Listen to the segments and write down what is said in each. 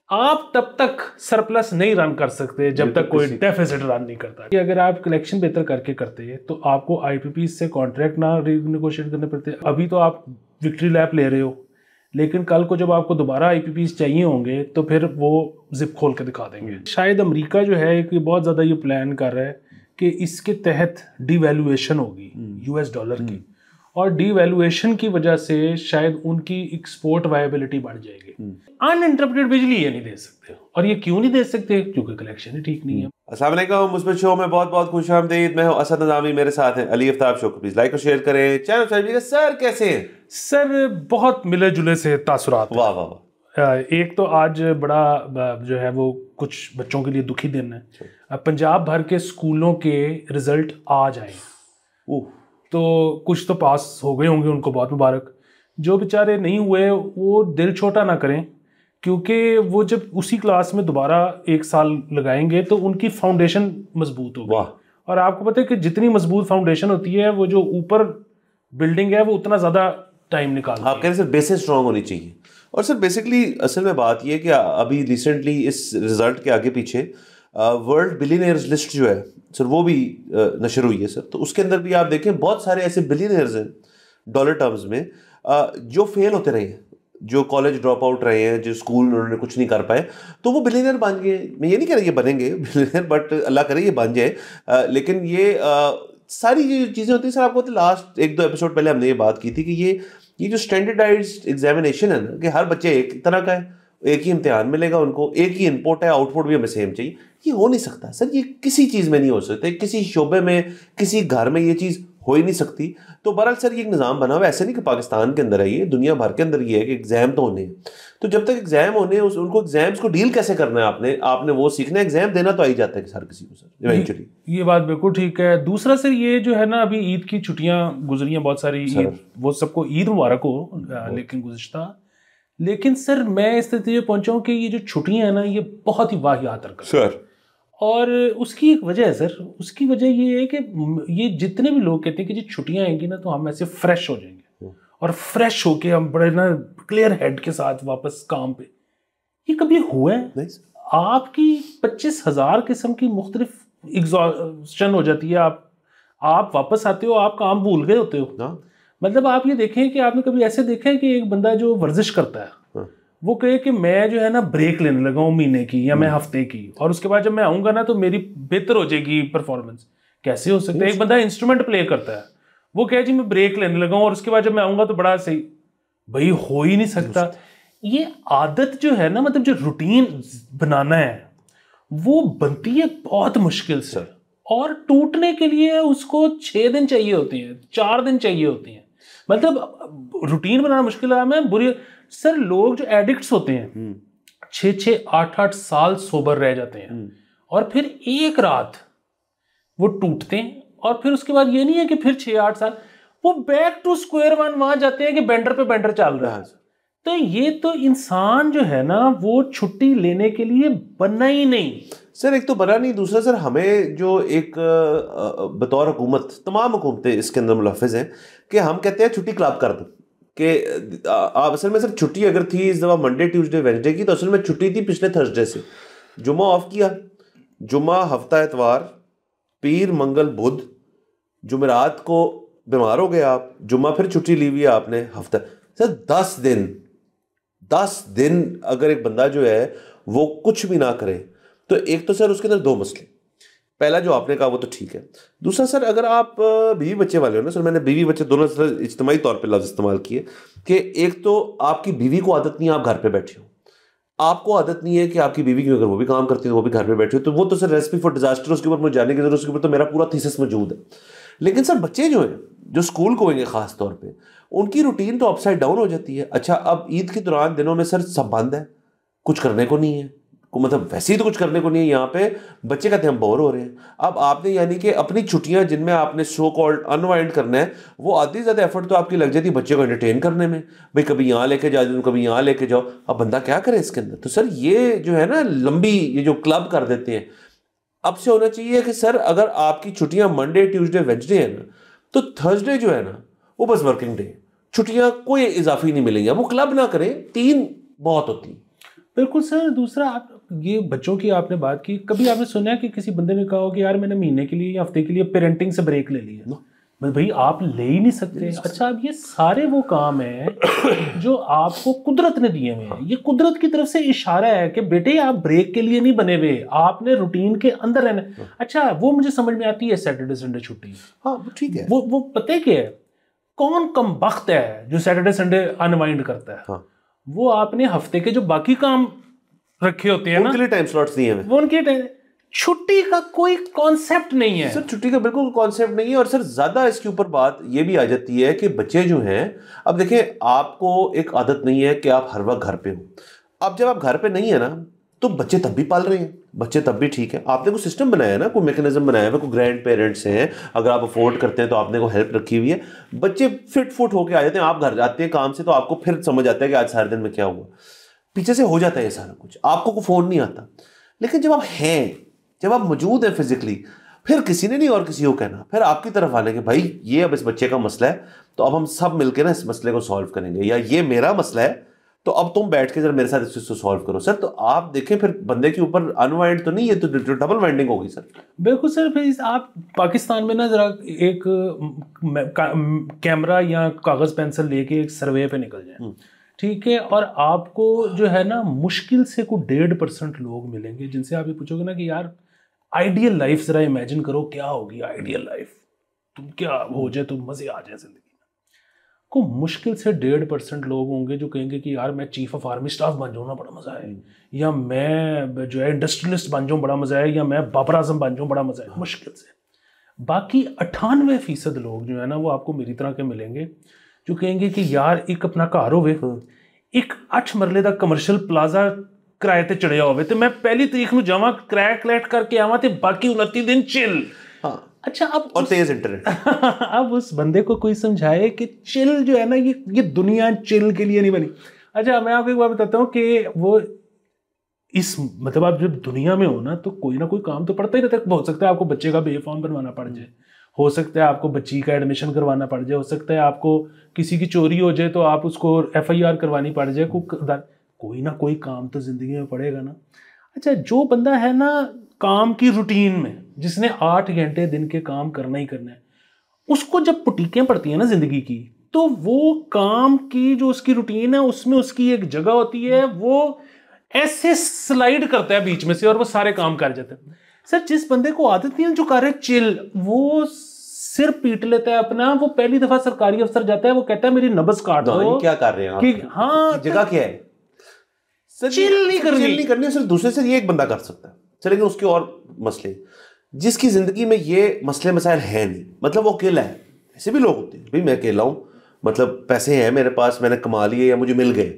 आप तब तक सरप्लस नहीं रन कर सकते जब तक कोई डेफिसिट रन नहीं करता। कि अगर आप कलेक्शन बेहतर करके करते तो आपको आईपीपी से कॉन्ट्रैक्ट ना रिनेगोशिएट करने पड़ते। अभी तो आप विक्ट्री लैप ले रहे हो, लेकिन कल को जब आपको दोबारा आईपीपी चाहिए होंगे तो फिर वो जिप खोल के दिखा देंगे। शायद अमेरिका जो है कि बहुत ज़्यादा ये प्लान कर रहा है कि इसके तहत डिवैल्यूएशन होगी यूएस डॉलर की, और डिवैल्यूएशन की वजह से शायद उनकी एक्सपोर्ट वायबिलिटी बढ़ जाएगी। अनइंटरप्रेटेड बिजली ये नहीं दे सकते, और ये क्यों नहीं दे सकते? क्योंकि कलेक्शन ही ठीक नहीं है। अस्सलाम वालेकुम, मुस्बित शो में बहुत बहुत खुशामदीद। मैं हूं असद नज़ामी, मेरे साथ हैं अली आफ्ताब। शो को प्लीज लाइक और शेयर करें, चैनल सब्सक्राइब कीजिए। सर कैसे हैं? सर बहुत मिले जुले से तासुरात। वाह वाह वाह। एक तो आज बड़ा जो है वो कुछ बच्चों के लिए दुखी दिन है। पंजाब भर के स्कूलों के रिजल्ट आज आए, तो कुछ तो पास हो गए होंगे, उनको बहुत मुबारक। जो बेचारे नहीं हुए वो दिल छोटा ना करें, क्योंकि वो जब उसी क्लास में दोबारा एक साल लगाएंगे तो उनकी फाउंडेशन मजबूत होगी। और आपको पता है कि जितनी मजबूत फाउंडेशन होती है, वो जो ऊपर बिल्डिंग है वो उतना ज़्यादा टाइम निकालती है। आप कह रहे हैं सर बेसिस स्ट्रॉन्ग होनी चाहिए। और सर बेसिकली असल में बात ये है कि अभी रिसेंटली इस रिजल्ट के आगे पीछे वर्ल्ड बिलियनियर्स लिस्ट जो है सर वो भी नशर हुई है सर। तो उसके अंदर भी आप देखें बहुत सारे ऐसे बिलियनियर्स हैं डॉलर टर्म्स में जो फेल होते रहे हैं, जो कॉलेज ड्रॉप आउट रहे हैं, जो स्कूल उन्होंने कुछ नहीं कर पाए, तो वो बिलियनियर बन गए। मैं ये नहीं कह रहा ये बनेंगे बिलियनियर, बट अल्लाह करे ये बन जाए। लेकिन ये सारी जो चीज़ें होती हैं सर, आपको लास्ट एक दो एपिसोड पहले हमने ये बात की थी कि ये जो स्टैंडर्डाइज्ड एग्जामिनेशन है ना, कि हर बच्चे एक तरह का है, एक ही इम्तिहान मिलेगा उनको, एक ही इनपुट है, आउटपुट भी हमें सेम चाहिए, ये हो नहीं सकता सर। ये किसी चीज़ में नहीं हो सकता, किसी शोबे में, किसी घर में ये चीज़ हो ही नहीं सकती। तो बहरहाल सर ये एक निज़ाम बना हुआ है, ऐसे नहीं कि पाकिस्तान के अंदर है, ये दुनिया भर के अंदर ये है कि एग्जाम तो होने हैं। तो जब तक एग्जाम होने हैं उनको एग्जाम्स को डील कैसे करना है आपने वो सीखना है। एग्जाम देना तो आ ही जाता है हर किसी को सर इवेंचुअली। ये बात बिल्कुल ठीक है। दूसरा सर ये जो है ना, अभी ईद की छुट्टियां गुजरी हैं बहुत सारी, ईद वो सबको ईद मुबारक हो, लेकिन गुज़िश्ता, लेकिन सर मैं इस स्थिति में पहुंचा हूँ कि ये जो छुट्टियां हैं ना, ये बहुत ही वाहियात हरकत सर। और उसकी एक वजह है सर, उसकी वजह ये है कि ये जितने भी लोग कहते हैं कि जी छुट्टियां आएंगी ना तो हम ऐसे फ्रेश हो जाएंगे और फ्रेश होके हम बड़े ना क्लियर हेड के साथ वापस काम पे, ये कभी हुआ है? आपकी 25,000 किस्म की मुख्तलिफ एग्जॉस्शन हो जाती है, आप वापस आते हो, आप काम भूल गए होते हो। मतलब आप ये देखें कि आपने कभी ऐसे देखा है कि एक बंदा जो वर्जिश करता है वो कहे कि मैं जो है ना ब्रेक लेने लगा हूँ महीने की या मैं हफ्ते की, और उसके बाद जब मैं आऊंगा ना तो मेरी बेहतर हो जाएगी परफॉर्मेंस। कैसे हो सकता है? एक बंदा इंस्ट्रूमेंट प्ले करता है, वो कहे जी मैं ब्रेक लेने लगा हूँ और उसके बाद जब मैं आऊंगा तो बड़ा सही। भाई हो ही नहीं सकता। ये आदत जो है ना, मतलब जो रूटीन बनाना है वो बनती है बहुत मुश्किल से, और टूटने के लिए उसको 6 दिन चाहिए होते हैं, 4 दिन चाहिए होते हैं। मतलब रूटीन बनाना मुश्किल है। बुरी सर, लोग जो एडिक्ट्स होते हैं 6-6, 8-8 साल सोबर रह जाते हैं और फिर एक रात वो टूटते हैं, और फिर उसके बाद ये नहीं है कि फिर 6-8 साल वो बैक टू स्क्वायर वन वहां जाते हैं कि बेंडर पे बेंडर चल रहा है। तो ये तो इंसान जो है ना वो छुट्टी लेने के लिए बना ही नहीं सर। एक तो बना नहीं, दूसरा सर हमें जो एक बतौर हुकूमत, तमाम हुकूमतें इसके अंदर मुलफ़िज़ हैं कि हम कहते हैं छुट्टी क्लब कर दो, कि आप असल में सर छुट्टी अगर थी इस दफ़ा मंडे ट्यूसडे वेडनेसडे की, तो असल में छुट्टी थी पिछले थर्सडे से। जुम्मा ऑफ किया, जुम्मा हफ्ता एतवार, पीर मंगल बुध, जुमेरात को बीमार हो गए आप, जुम्मा फिर छुट्टी ली हुई है आपने हफ्ता। सर 10 दिन अगर एक बंदा जो है वो कुछ भी ना करे, तो एक तो सर उसके अंदर 2 मसले। पहला जो आपने कहा वो तो ठीक है। दूसरा सर अगर आप बीवी बच्चे वाले हो ना सर, मैंने बीवी बच्चे दोनों सर इज्तिमाई तौर पे लफ्ज़ इस्तेमाल किए कि एक तो आपकी बीवी को आदत नहीं है आप घर पे बैठे हो, आपको आदत नहीं है कि आपकी बीवी की अगर वो भी काम करती है वो भी घर पे बैठे हो, तो वो तो सर रेसिपी फॉर डिजास्टर, उसके ऊपर मुझे जाने की जरूरत, उसके ऊपर तो मेरा पूरा थीसिस मौजूद है। लेकिन सर बच्चे जो हैं जो स्कूल को होंगे ख़ास तौर पर, उनकी रूटीन तो अपसाइड डाउन हो जाती है। अच्छा, अब ईद के दौरान दिनों में सर सब बंद है, कुछ करने को नहीं है, मतलब वैसे ही तो कुछ करने को नहीं है। यहाँ पे बच्चे कहते हैं हम बोर हो रहे हैं। अब आपने यानी कि अपनी छुट्टियां जिनमें आपने सो कॉल्ड अनवाइंड करना है, वो आधी ज़्यादा एफर्ट तो आपकी लग जाती है बच्चे को एंटरटेन करने में। भाई कभी यहाँ लेके जाओ, कभी यहाँ लेके जाओ, अब बंदा क्या करे इसके अंदर। तो सर ये जो है ना लंबी, ये जो क्लब कर देते हैं, अब से होना चाहिए कि सर अगर आपकी छुट्टियां मंडे ट्यूसडे वेडनेसडे है ना, तो थर्सडे जो है ना वो बस वर्किंग डे, छुट्टियां कोई इजाफी नहीं मिलेंगी। वो क्लब ना करें, 3 बहुत होती। बिल्कुल सर। दूसरा, आप ये बच्चों की आपने बात की, कभी आपने सुना है कि किसी बंदे ने कहा हो कि यार मैंने महीने के लिए या हफ्ते के लिए पेरेंटिंग से ब्रेक ले लिया? भाई आप ले ही नहीं सकते। अच्छा, अब ये सारे वो काम है जो आपको कुदरत ने दिए हुए हैं। ये कुदरत की तरफ से इशारा है कि बेटे आप ब्रेक के लिए नहीं बने हुए, आपने रूटीन के अंदर रहना। अच्छा, वो मुझे समझ में आती है सैटरडे संडे छुट्टी, हाँ ठीक है। वो पता है क्या है, कौन कमबख्त है जो सैटरडे संडे अनवाइंड करता है? हाँ। वो आपने हफ्ते के जो बाकी काम रखे होते हैं ना, उनके लिए टाइम स्लॉट्स दिए हैं, वो उनके छुट्टी का कोई कॉन्सेप्ट नहीं है सर। छुट्टी का बिल्कुल कॉन्सेप्ट नहीं है। और सर ज्यादा इसके ऊपर बात ये भी आ जाती है कि बच्चे जो हैं, अब देखिए आपको एक आदत नहीं है कि आप हर वक्त घर पे हो। अब जब आप घर पे नहीं है ना, तो बच्चे तब भी पाल रहे हैं, बच्चे तब भी ठीक है। आपने कोई सिस्टम बनाया है ना, कोई मैकेनिज्म बनाया है, कोई ग्रैंड पेरेंट्स हैं, अगर आप अफोर्ड करते हैं तो आपने को हेल्प रखी हुई है। बच्चे फिट फुट होके आ जाते हैं, आप घर जाते हैं काम से तो आपको फिर समझ आता है कि आज सारे दिन में क्या हुआ, पीछे से हो जाता है ये सारा कुछ, आपको कोई फोन नहीं आता। लेकिन जब आप हैं, जब आप मौजूद हैं फिजिकली, फिर किसी ने नहीं और किसी को कहना, फिर आपकी तरफ आने के भाई ये अब इस बच्चे का मसला है तो अब हम सब मिलकर ना इस मसले को सॉल्व करेंगे, या ये मेरा मसला है तो अब तुम बैठ के जरा मेरे साथ इस चीज को सॉल्व करो। सर तो आप देखें फिर बंदे के ऊपर अनवाइंड तो नहीं, ये तो डबल वाइंडिंग होगी सर। बिल्कुल सर। फिर आप पाकिस्तान में ना जरा एक कैमरा या कागज पेंसिल लेके एक सर्वे पे निकल जाए, ठीक है, और आपको जो है ना मुश्किल से कोई 1.5% लोग मिलेंगे जिनसे आप ये पूछोगे ना कि यार आइडियल लाइफ जरा इमेजिन करो, क्या होगी आइडियल लाइफ, तुम क्या हो जाए, तुम मजे आ जाए जिंदगी में। को मुश्किल से 1.5% लोग होंगे जो कहेंगे कि यार मैं चीफ ऑफ आर्मी स्टाफ बन जाऊँ ना बड़ा मजा है, या मैं जो है इंडस्ट्रियलिस्ट बन जाऊँ बड़ा मजा है, या मैं बाबर आजम बन जाऊँ बड़ा मजा है। मुश्किल से बाकी 98% लोग जो है ना वो आपको मेरी तरह के मिलेंगे जो कहेंगे कि यार एक अपना घर होवे, एक 8 मरले का कमर्शियल प्लाजा किराए ते चढ़िया होवे ते मैं पहली तारीख में जावां, किराया कलेक्ट करके आवां ते बाकी 29 दिन चिल। हाँ। अच्छा, अब और तेज इंटरनेट। अब उस बंदे को कोई समझाए कि चिल जो है ना ये दुनिया चिल के लिए नहीं बनी। अच्छा, मैं आपको एक बात बताता हूँ कि वो इस मतलब आप जब दुनिया में हो ना तो कोई ना कोई काम तो पड़ता ही रहता है। हो सकता है आपको बच्चे का बे फॉर्म बनवाना पड़ जाए, हो सकता है आपको बच्ची का एडमिशन करवाना पड़ जाए, हो सकता है आपको किसी की चोरी हो जाए तो आप उसको FIR करवानी पड़ जाए। कोई ना कोई काम तो जिंदगी में पड़ेगा ना। अच्छा, जो बंदा है ना काम की रूटीन में, जिसने 8 घंटे दिन के काम करना ही करना है, उसको जब पुटीकें पड़ती है ना जिंदगी की, तो वो काम की जो उसकी रूटीन है उसमें उसकी एक जगह होती है, वो ऐसे स्लाइड करता है बीच में से और वो सारे काम कर जाते हैं। सर जिस बंदे को आदत नहीं है जो कर रहे चिल, वो सिर पीट लेता है अपना। वो पहली दफा सरकारी अफसर जाता है, वो कहता है मेरी नब्ज काट दो। क्या कर रहे हैं कि हाँ जगह क्या है सर, चिल नहीं करनी सर। दूसरे से ये एक बंदा कर सकता है सर, लेकिन उसके और मसले, जिसकी जिंदगी में ये मसले मसाइल है नहीं, मतलब वो अकेला है। ऐसे भी लोग होते हैं, भाई मैं अकेला हूँ, मतलब पैसे हैं मेरे पास, मैंने कमा लिए या मुझे मिल गए,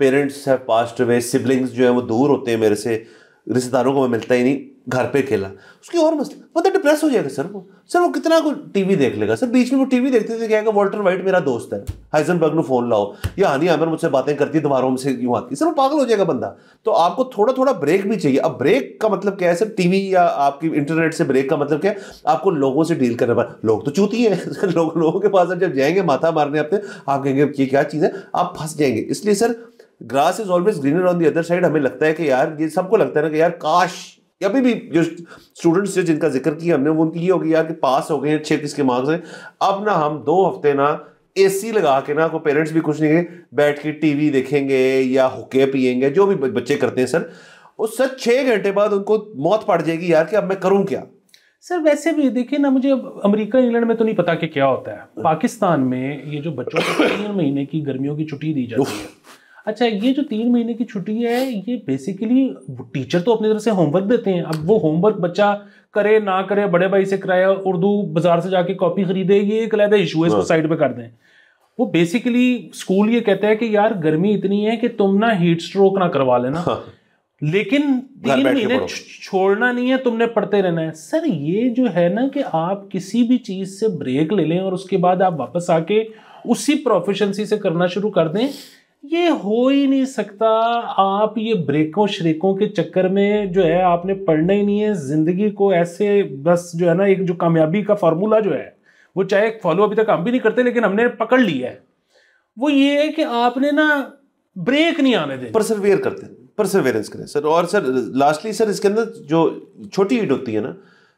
parents have passed away, siblings जो है वो दूर होते हैं मेरे से, रिश्तेदारों को मैं मिलता ही नहीं, घर पे अकेला, उसकी और मसले, पता डिप्रेस हो जाएगा सर वो कितना को टीवी देख लेगा सर। बीच में वो टीवी देखते थे क्या, वॉल्टर वाइट मेरा दोस्त है, हाइजनबर्ग ने फोन लाओ, या हानी आमिर मुझसे बातें करती है दीवारों में से यूं आती, सर वो पागल हो जाएगा बंदा। तो आपको थोड़ा थोड़ा ब्रेक भी चाहिए। अब ब्रेक का मतलब क्या है सर, टीवी या आपकी इंटरनेट से ब्रेक का मतलब क्या है, आपको लोगों से डील करना पड़ेगा। लोग तो चूती हैं लोगों के पास जब जाएंगे माथा मारने अपने, आप कहेंगे ये क्या चीज़ है, आप फंस जाएंगे। इसलिए sir grass is always greener on the other side. हमें लगता है कि यार, ये सबको लगता है ना कि यार काश, अभी भी जो स्टूडेंट्स जिनका जिक्र किया हमने, वो उनकी ये होगी यार कि पास हो गए 6 किसके मार्क्स हैं, अब ना हम 2 हफ्ते ना AC लगा के ना, कोई पेरेंट्स भी कुछ नहीं, बैठ के टीवी देखेंगे या हुक्के पिएंगे, जो भी बच्चे करते हैं सर, उस सर 6 घंटे बाद उनको मौत पड़ जाएगी यार कि अब मैं करूं क्या। सर वैसे भी देखिए ना, मुझे अमेरिका इंग्लैंड में तो नहीं पता कि क्या होता है, पाकिस्तान में ये जो बच्चों को 3 महीने की गर्मियों की छुट्टी दी जाती है। अच्छा, ये जो 3 महीने की छुट्टी है, ये बेसिकली टीचर तो अपनी तरफ से होमवर्क देते हैं। अब वो होमवर्क बच्चा करे ना करे, बड़े भाई से कराया, उर्दू बाजार से जाके कॉपी खरीदे, ये एक अलग इशू है, इसको साइड पे कर दें। वो बेसिकली स्कूल ये कहता है कि यार गर्मी इतनी है कि तुम ना हीट स्ट्रोक ना करवा लेना, लेकिन 3 महीने छोड़ना नहीं है, तुमने पढ़ते रहना है। सर ये जो है ना कि आप किसी भी चीज से ब्रेक ले लें और उसके बाद आप वापस आके उसी प्रोफिशिएंसी से करना शुरू कर दें, ये हो ही नहीं सकता। आप ये ब्रेकों श्रेकों के चक्कर में जो है आपने पढ़ना ही नहीं है जिंदगी को। ऐसे बस जो है ना, एक जो कामयाबी का फार्मूला जो है वो चाहे फॉलो अभी तक हम भी नहीं करते लेकिन हमने पकड़ लिया है, वो ये है कि आपने ना ब्रेक नहीं आने देना, परसर्वियर करते हैं, परसेवरेंस करें सर। और सर लास्टली सर इसके अंदर जो छोटी ईट होती है ना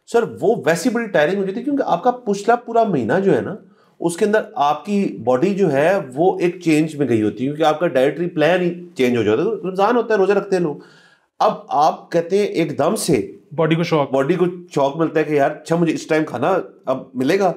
सर, वो वैसी बड़ी टायरिंग हो जाती है क्योंकि आपका पिछला पूरा महीना जो है ना उसके अंदर आपकी बॉडी जो है वो एक चेंज में गई होती है, क्योंकि आपका डाइटरी प्लान ही चेंज हो जाता है। तो रमजान होता है, रोजे रखते हैं लोग, अब आप कहते हैं एकदम से बॉडी को शॉक मिलता है कि यार अच्छा मुझे इस टाइम खाना अब मिलेगा।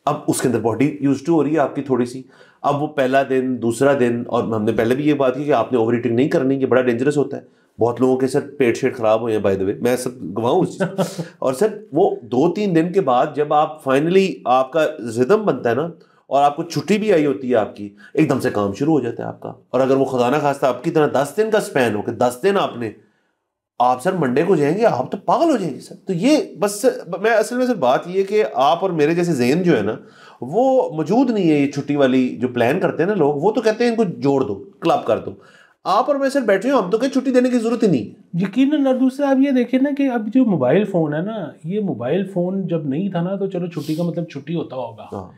अब उसके अंदर बॉडी यूज टू हो रही है आपकी थोड़ी सी। अब वो पहला दिन, दूसरा दिन, और हमने पहले भी ये बात की कि आपने ओवर ईटिंग नहीं करनी, ये बड़ा डेंजरस होता है। बहुत लोगों के सर पेट शेट खराब हुए हैं बाय द वे, मैं सब गवाऊं उस चीज और सर वो 2-3 दिन के बाद जब आप फाइनली आपका रिदम बनता है ना और आपको छुट्टी भी आई होती है आपकी, एकदम से काम शुरू हो जाता है आपका। और अगर वो खुदा ना खास्ता आपकी तरह 10 दिन का स्पैन हो कि 10 दिन आप सर मंडे को जाएंगे, आप तो पागल हो जाएंगे सर। तो ये बस मैं असल में सर बात ये कि आप और मेरे जैसे ज़हन जो है ना वो मौजूद नहीं है। ये छुट्टी वाली जो प्लान करते हैं ना लोग, वो तो कहते हैं इनको जोड़ दो, क्लब कर दो। आप और मैं सर बैठे हो, हम तो कहीं छुट्टी देने की जरूरत ही नहीं है यकीनन। और दूसरा आप ये देखें ना कि अब जो मोबाइल फ़ोन है ना, ये मोबाइल फ़ोन जब नहीं था ना तो चलो छुट्टी का मतलब छुट्टी होता होगा।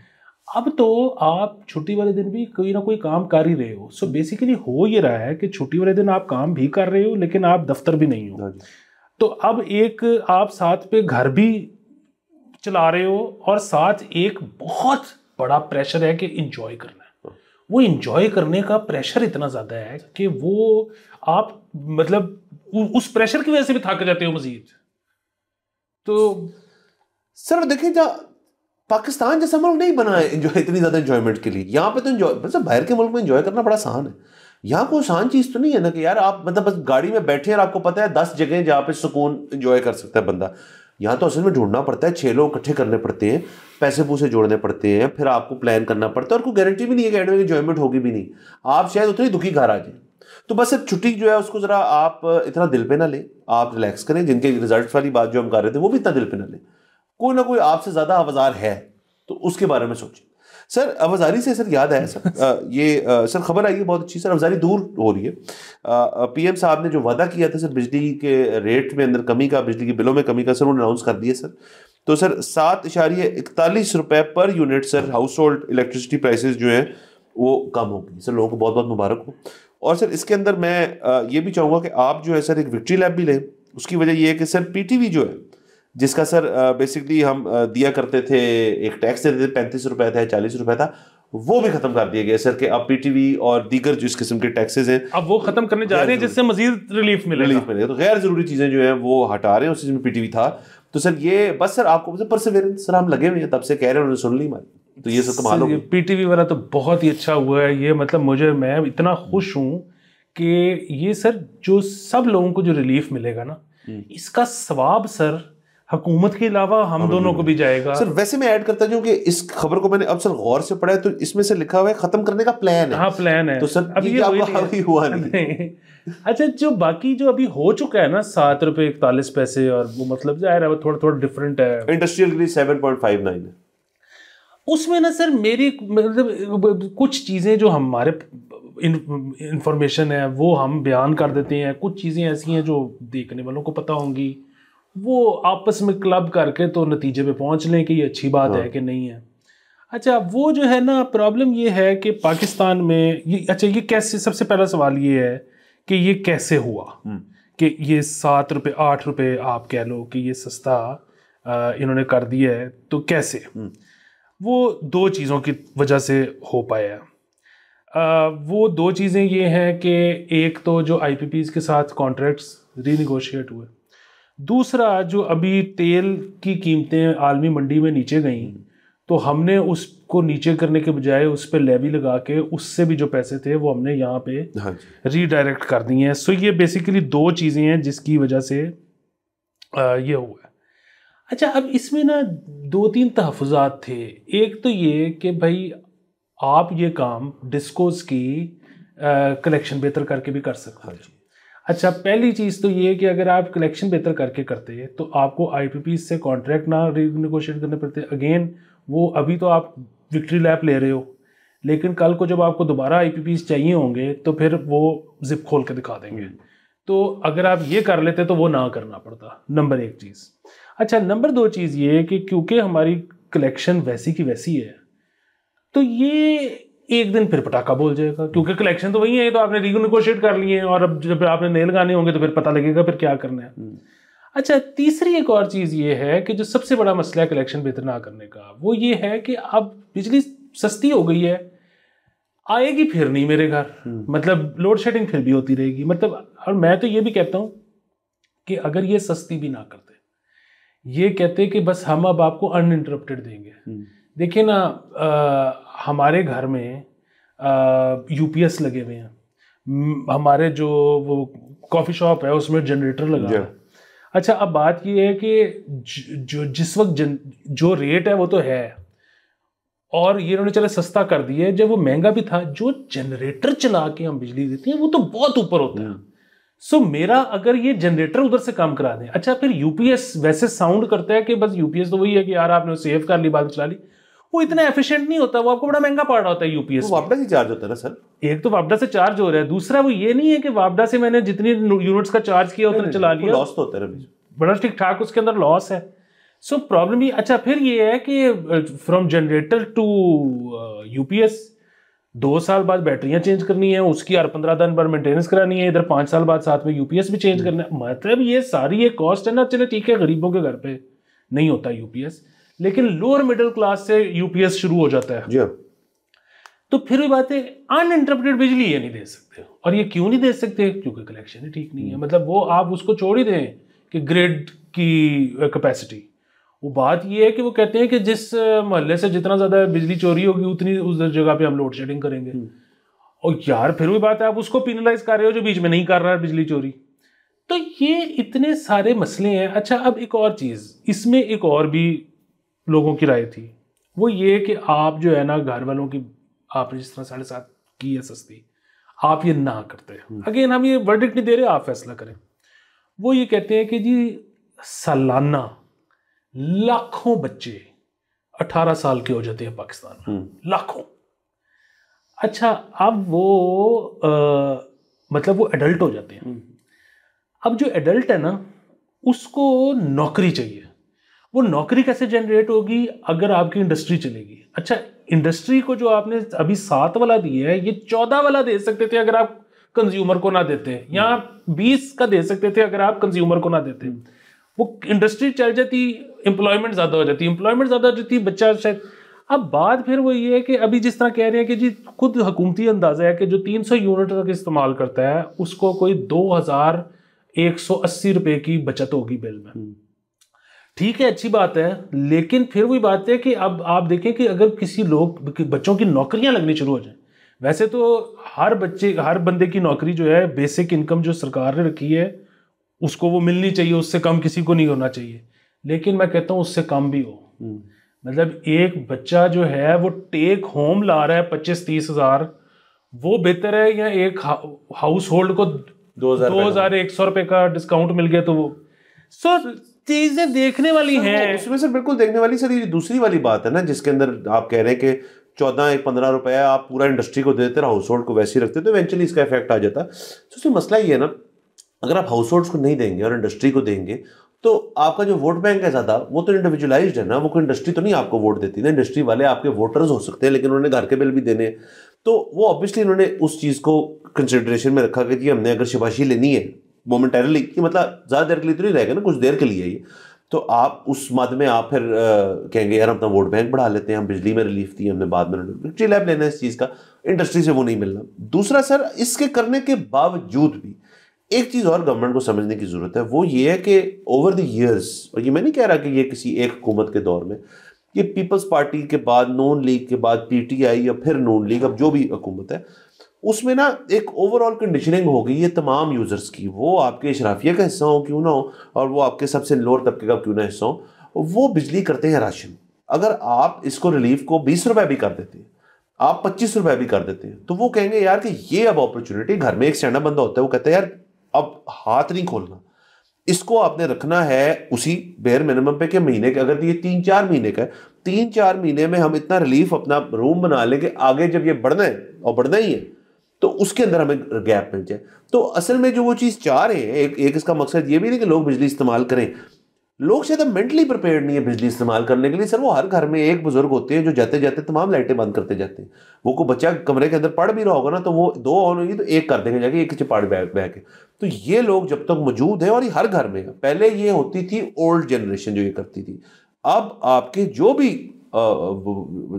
अब तो आप छुट्टी वाले दिन भी कोई ना कोई काम कर ही रहे हो। सो बेसिकली हो ये रहा है कि छुट्टी वाले दिन आप काम भी कर रहे हो लेकिन आप दफ्तर भी नहीं हो। तो अब एक आप साथ पे घर भी चला रहे हो और साथ एक बहुत बड़ा प्रेशर है कि इंजॉय करना है। वो इंजॉय करने का प्रेशर इतना ज़्यादा है कि वो आप मतलब उस प्रेशर की वजह से भी थक जाते हो मजीद। तो सर देखिए, पाकिस्तान जैसा मुल्क नहीं बना है एंजॉय इतनी ज्यादा एंजॉयमेंट के लिए। यहाँ पे तो एंजॉय मतलब बाहर के मुल्क में एंजॉय करना बड़ा आसान है। यहाँ कोई आसान चीज तो नहीं है ना कि यार आप मतलब बस गाड़ी में बैठे और आपको पता है 10 जगह जहाँ पे सुकून एंजॉय कर सकता है बंदा। यहाँ तो असल में ढूंढना पड़ता है, 6 लोग इकट्ठे करने पड़ते हैं, पैसे पूसे जोड़ने पड़ते हैं, फिर आपको प्लान करना पड़ता है और कोई गारंटी भी नहीं है कि एंड में एंजॉयमेंट होगी भी नहीं। आप शायद उतनी दुखी घर आ जाए। तो बस छुट्टी जो है उसको जरा आप इतना दिल पे ना ले, आप रिलैक्स करें। जिनके रिजल्ट वाली बात जो हम कर रहे थे वो भी इतना दिल पे ना ले। कोई ना कोई आपसे ज्यादा आवाजार है तो उसके बारे में सोचें। सर अवजारी से सर याद आया सर सर खबर आई है बहुत अच्छी। सर अवजारी दूर हो रही है। पीएम साहब ने जो वादा किया था सर बिजली के रेट में अंदर कमी का, बिजली के बिलों में कमी का, सर उन्होंने अनाउंस कर दिया सर। तो सर 7.41 रुपए per unit sir house hold electricity prices जो है वो कम होगी। सर लोगों को बहुत बहुत मुबारक हो। और सर इसके अंदर मैं ये भी चाहूँगा कि आप जो है सर एक विक्ट्री लैब भी लें। उसकी वजह ये है कि सर पीटीवी जो है जिसका सर बेसिकली हम दिया करते थे, एक टैक्स देते थे 35 रुपए था, 40 रुपए था, वो भी खत्म कर दिया गया सर कि अब पीटीवी और दीगर जो इस किस्म के टैक्सेस हैं अब वो खत्म करने जा रहे हैं जिससे मजीद रिलीफ मिलेगा। तो गैर जरूरी चीजें जो हैं वो हटा रहे हैं। उस चीज में पीटीवी था तो सर ये बस सर आपको परसेवरेंस सर हम लगे हुए हैं तब से कह रहे हैं, उन्होंने सुन ली हमारी। तो ये सब कमाल हो गया। पीटीवी वाला तो बहुत ही अच्छा हुआ है ये, मतलब मैं इतना खुश हूँ कि ये सर जो सब लोगों को जो रिलीफ मिलेगा ना इसका सवाब सर हुकूमत के अलावा हम दोनों को भी जाएगा। सर वैसे मैं ऐड करता हूँ कि इस खबर को मैंने अब सर गौर से पढ़ा है तो इसमें से लिखा हुआ है खत्म करने का प्लान है। हाँ प्लान है। तो सर अभी ये हुआ नहीं। अच्छा जो बाकी जो अभी हो चुका है ना 7 रुपए 41 पैसे और वो मतलब जाहिर है वो थोड़ा थोड़ा डिफरेंट है। इंडस्ट्रियल ग्रीड 7.59 है। उसमें ना सर मेरी मतलब कुछ चीज़ें जो हमारे इंफॉर्मेशन है वो हम बयान कर देते हैं, कुछ चीज़ें ऐसी हैं जो देखने वालों को पता होंगी, वो आपस में क्लब करके तो नतीजे पे पहुंच लें कि ये अच्छी बात है कि नहीं है। अच्छा वो जो है ना प्रॉब्लम ये है कि पाकिस्तान में ये अच्छा ये कैसे, सबसे पहला सवाल ये है कि ये कैसे हुआ कि ये 7 रुपये 8 रुपये आप कह लो कि ये सस्ता इन्होंने कर दिया है, तो कैसे? वो 2 चीज़ों की वजह से हो पाया। वो 2 चीज़ें ये हैं कि एक तो जो IPPs के साथ कॉन्ट्रैक्ट्स रीनिगोशिएट हुए, दूसरा जो अभी तेल की कीमतें आलमी मंडी में नीचे गई तो हमने उसको नीचे करने के बजाय उस पर लेवी लगा के उससे भी जो पैसे थे वो हमने यहाँ पे रीडायरेक्ट कर दिए हैं। सो ये बेसिकली 2 चीज़ें हैं जिसकी वजह से ये हुआ है। अच्छा अब इसमें ना 2-3 तहफ़्फ़ुज़ात थे। एक तो ये कि भाई आप ये काम डिस्कोस की कलेक्शन बेहतर करके भी कर सकते हैं। अच्छा पहली चीज़ तो ये कि अगर आप कलेक्शन बेहतर करके करते तो आपको IPP से कॉन्ट्रैक्ट ना रीनेगोशिएट करने पड़ते। अगेन वो अभी तो आप विक्ट्री लैप ले रहे हो लेकिन कल को जब आपको दोबारा IPPs चाहिए होंगे तो फिर वो जिप खोल के दिखा देंगे। तो अगर आप ये कर लेते तो वो ना करना पड़ता, नंबर 1 चीज़। अच्छा नंबर 2 चीज़ ये कि क्योंकि हमारी कलेक्शन वैसी की वैसी है तो ये एक दिन फिर पटाखा बोल जाएगा, क्योंकि कलेक्शन तो वही है, तो आपने रिनेगोशिएट कर लिए हैं, और अब जब आपने नए लगाने होंगे तो फिर पता लगेगा फिर क्या करना है। अच्छा, तीसरी एक और चीज़ ये है कि जो सबसे बड़ा मसला है कलेक्शन बेहतर ना करने का, वो ये है कि अब बिजली सस्ती हो गई है, आएगी फिर नहीं मेरे घर, मतलब लोड शेडिंग फिर भी होती रहेगी, मतलब। और मैं तो ये भी कहता हूँ कि अगर ये सस्ती भी ना करते, ये कहते कि बस हम अब आपको अनइंटरप्टेड देंगे। देखिए ना, हमारे घर में यूपीएस लगे हुए हैं, हमारे जो वो कॉफ़ी शॉप है उसमें जनरेटर लगा है। अच्छा, अब बात ये है कि जो जिस वक्त जो रेट है वो तो है, और ये उन्होंने चले सस्ता कर दिया है, जब वो महंगा भी था, जो जनरेटर चला के हम बिजली देते हैं वो तो बहुत ऊपर होता है। सो मेरा अगर ये जनरेटर उधर से काम करा दें, अच्छा फिर यूपीएस वैसे साउंड करता है कि बस यूपीएस तो वही है कि यार आपने सेव कर ली, बाद में चला ली, वो इतना एफिशिएंट नहीं होता, वो आपको बड़ा महंगा पड़ रहा होता है यूपीएस। वापडा से चार्ज होता है ना सर, एक तो वापडा से चार्ज हो रहा है, दूसरा वो ये नहीं है कि वापडा से मैंने जितनी यूनिट्स का चार्ज किया उतना चला लिया, लॉस तो होता है, बड़ा ठीक ठाक उसके अंदर लॉस है। सो प्रॉब्लम ये, अच्छा फिर ये है कि फ्रॉम जनरेटर टू यूपीएस 2 साल बाद बैटरियां चेंज करनी है, उसकी हर 15 दिन पर मेंटेनेंस करानी है, इधर 5 साल बाद साथ में यूपीएस भी चेंज करना है, मतलब ये सारी एक कॉस्ट है ना। चलो ठीक है, गरीबों के घर पे नहीं होता यूपीएस, लेकिन लोअर मिडिल क्लास से यूपीएस शुरू हो जाता है जी। तो फिर भी बात है, अनइंटरप्टेड बिजली ये नहीं दे सकते। और ये क्यों नहीं दे सकते? क्योंकि कलेक्शन ही ठीक नहीं है। मतलब वो आप उसको छोड़ ही दें कि ग्रिड की कैपेसिटी, वो बात ये है कि वो कहते हैं कि जिस मोहल्ले से जितना ज़्यादा बिजली चोरी होगी उतनी उस जगह पे हम लोड शेडिंग करेंगे। और यार फिर भी बात है, आप उसको पिनलाइज कर रहे हो जो बीच में नहीं कर रहा है बिजली चोरी। तो ये इतने सारे मसले हैं। अच्छा, अब एक और चीज़, इसमें एक और भी लोगों की राय थी, वो ये कि आप जो है ना, घर वालों की आपने जिस तरह 7.5 की है सस्ती, आप ये ना करते। अगेन हम ये वर्डिक्ट नहीं दे रहे, आप फैसला करें। वो ये कहते हैं कि जी सालाना लाखों बच्चे 18 साल के हो जाते हैं पाकिस्तान में, लाखों। अच्छा, अब वो मतलब वो एडल्ट हो जाते हैं। अब जो एडल्ट है ना, उसको नौकरी चाहिए। वो नौकरी कैसे जनरेट होगी? अगर आपकी इंडस्ट्री चलेगी। अच्छा, इंडस्ट्री को जो आपने अभी 7 वाला दिया है, ये 14 वाला दे सकते थे अगर आप कंज्यूमर को ना देते, या 20 का दे सकते थे अगर आप कंज्यूमर को ना देते। वो इंडस्ट्री चल जाती, एम्प्लॉयमेंट ज़्यादा हो जाती, एम्प्लॉयमेंट ज़्यादा हो जाती, बच्चा शायद। अब बात फिर वो ये है कि अभी जिस तरह कह रहे हैं कि जी खुद हुकूमती अंदाज़ा है कि जो 300 यूनिट तक इस्तेमाल करता है उसको कोई 2180 रुपये की बचत होगी बिल में। ठीक है, अच्छी बात है, लेकिन फिर वही बात है कि अब आप देखें कि अगर किसी बच्चों की नौकरियां लगनी शुरू हो जाए, वैसे तो हर बंदे की नौकरी जो है, बेसिक इनकम जो सरकार ने रखी है उसको वो मिलनी चाहिए, उससे कम किसी को नहीं होना चाहिए। लेकिन मैं कहता हूँ उससे कम भी हो। मतलब एक बच्चा जो है वो टेक होम ला रहा है 25-30 हज़ार, वो बेहतर है, या एक हाउस होल्ड को 2100 रुपये का डिस्काउंट मिल गया तो वो चीजें देखने वाली हैं। उसमें सर बिल्कुल देखने वाली। सर ये दूसरी वाली बात है ना, जिसके अंदर आप कह रहे हैं कि 14-15 रुपए आप पूरा इंडस्ट्री को देते, हाउस होल्ड को वैसे ही रखते, तो इवेंचुअली इसका इफेक्ट आ जाता। तो उसमें मसला ये है ना, अगर आप हाउस होल्ड्स को नहीं देंगे और इंडस्ट्री को देंगे, तो आपका जो वोट बैंक है ज़्यादा, वो तो इंडिविजुअलाइज्ड है ना, वो कोई इंडस्ट्री तो नहीं आपको वोट देती ना। इंडस्ट्री वाले आपके वोटर्स हो सकते हैं, लेकिन उन्होंने घर के बिल भी देने, तो वो ऑब्वियसली उन्होंने उस चीज़ को कंसिडरेशन में रखा कि जी हमने अगर शिबाशी लेनी है मोमेंटरली, कि मतलब ज़्यादा देर के लिए तो नहीं रहेगा ना, कुछ देर के लिए ये, तो आप उस मद में आप फिर कहेंगे यार हम अपना वोट बैंक बढ़ा लेते हैं, हम बिजली में रिलीफ दी हमने, बाद में लैब लेना है इस चीज़ का, इंडस्ट्री से वो नहीं मिलना। दूसरा सर, इसके करने के बावजूद भी एक चीज़ और गवर्नमेंट को समझने की ज़रूरत है, वो ये है कि ओवर द ईयर्स, और ये मैं नहीं कह रहा कि ये किसी एक हुकूमत के दौर में, ये पीपल्स पार्टी के बाद, नून लीग के बाद पीटीआई, या फिर नून लीग, अब जो भी हुकूमत है, उसमें ना एक ओवरऑल कंडीशनिंग हो गई है तमाम यूज़र्स की। वो आपके इशराफिया का हिस्सा हो क्यों ना हो, और वो आपके सबसे लोअर तबके का क्यों ना हिस्सा हो, वो बिजली करते हैं राशन। अगर आप इसको रिलीफ को 20 रुपये भी कर देते हैं, आप 25 रुपये भी कर देते हैं, तो वो कहेंगे यार कि ये अब अपॉर्चुनिटी, घर में एक स्टैंड अप बंदा होता है, वो कहता है यार अब हाथ नहीं खोलना, इसको आपने रखना है उसी बेयर मिनिमम पे, कि महीने के, अगर ये 3-4 महीने का है, 3-4 महीने में हम इतना रिलीफ अपना रूम बना लेंगे, आगे जब ये बढ़ना है और बढ़ना ही है तो उसके अंदर हमें गैप मिल जाए। तो असल में जो वो चीज़ चाह रहे हैं, एक इसका मकसद ये भी नहीं कि लोग बिजली इस्तेमाल करें, लोग शायद मेंटली प्रिपेयर्ड नहीं है बिजली इस्तेमाल करने के लिए। सर वो हर घर में एक बुजुर्ग होते हैं जो जाते जाते तमाम लाइटें बंद करते जाते हैं। वो को बच्चा कमरे के अंदर पढ़ भी रहा होगा ना, तो वो 2 ऑन होगी तो एक कर देंगे जाके, एक चिपाड़ बह के। तो ये लोग जब तक मौजूद है, और ये हर घर में, पहले ये होती थी ओल्ड जनरेशन जो ये करती थी, अब आपके जो भी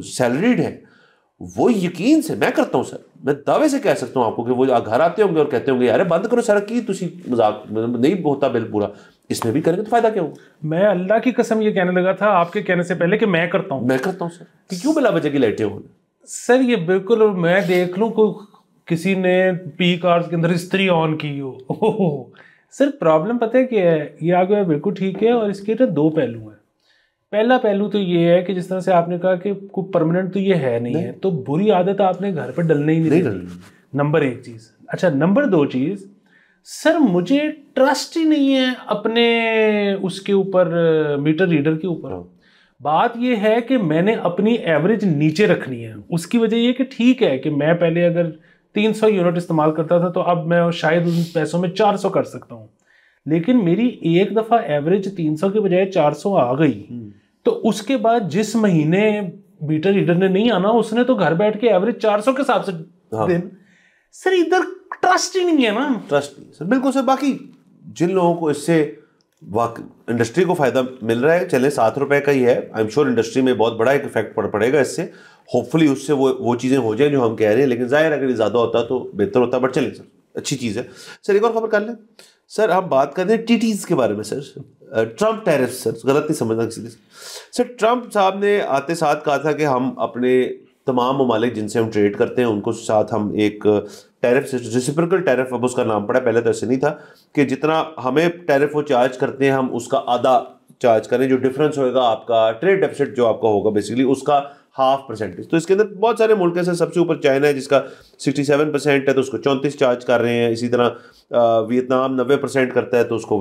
सैलरीड है वो यकीन से, मैं करता हूँ सर, मैं दावे से कह सकता हूँ आपको कि वो घर आते होंगे और कहते होंगे यार बंद करो सड़क की, तुसी मजाक नहीं होता बिल पूरा, इसमें भी करेंगे तो फायदा क्या होगा। मैं अल्लाह की कसम ये कहने लगा था आपके कहने से पहले कि मैं करता हूँ सर कि क्यों बिला वजह की लाइटें होंगी सर। ये बिल्कुल, मैं देख लूँ को किसी ने पीक आवर्स के अंदर इस्त्री ऑन की हो सर प्रॉब्लम पता है क्या है, ये आगे बिल्कुल ठीक है, और इसके तो 2 पहलू हैं। पहला पहलू तो ये है कि जिस तरह से आपने कहा कि कोई परमानेंट तो ये है नहीं है, तो बुरी आदत आपने घर पर डलने ही नहीं दी, नंबर 1 चीज़। अच्छा, नंबर 2 चीज़, सर मुझे ट्रस्ट ही नहीं है अपने उसके ऊपर, मीटर रीडर के ऊपर। बात ये है कि मैंने अपनी एवरेज नीचे रखनी है। उसकी वजह ये कि ठीक है कि मैं पहले अगर 300 यूनिट इस्तेमाल करता था तो अब मैं शायद उन पैसों में 400 कर सकता हूँ, लेकिन मेरी एक दफ़ा एवरेज 300 के बजाय 400 आ गई, तो उसके बाद जिस महीने मीटर रीडर ने नहीं आना, उसने तो घर बैठ के एवरेज 400 के हिसाब से दिन। सर इधर ट्रस्ट ही नहीं है ना। ट्रस्ट नहीं सर, बिल्कुल सर। बाकी जिन लोगों को इससे इंडस्ट्री को फायदा मिल रहा है, चले 7 रुपए का ही है, आई एम श्योर इंडस्ट्री में बहुत बड़ा एक इफेक्ट पड़ेगा इससे। होपफुली उससे वो चीज़ें हो जाए जो हम कह रहे हैं, लेकिन जाहिर अगर ज़्यादा होता तो बेहतर होता, बट चलें सर, अच्छी चीज़ है। सर एक और खबर कर लें सर, हम बात करते हैं टीटीज के बारे में सर, ट्रंप टैरिफ। सर गलत नहीं समझना किसी ने। सर ट्रंप साहब ने आते साथ कहा था कि हम अपने तमाम ममालिक जिनसे हम ट्रेड करते हैं उनको साथ हम एक टैरिफ, रेसिप्रोकल टैरिफ, अब उसका नाम पड़ा, पहले तो ऐसे नहीं था कि जितना हमें टैरिफ वो चार्ज करते हैं हम उसका आधा चार्ज करें, जो डिफरेंस होगा आपका ट्रेड डेफिसिट जो आपका होगा बेसिकली उसका 0.5%। तो इसके अंदर बहुत सारे मुल्क हैं सर, सबसे ऊपर चाइना है जिसका 67% है तो उसको 34 चार्ज कर रहे हैं। इसी तरह वियतनाम 90% करता है तो उसको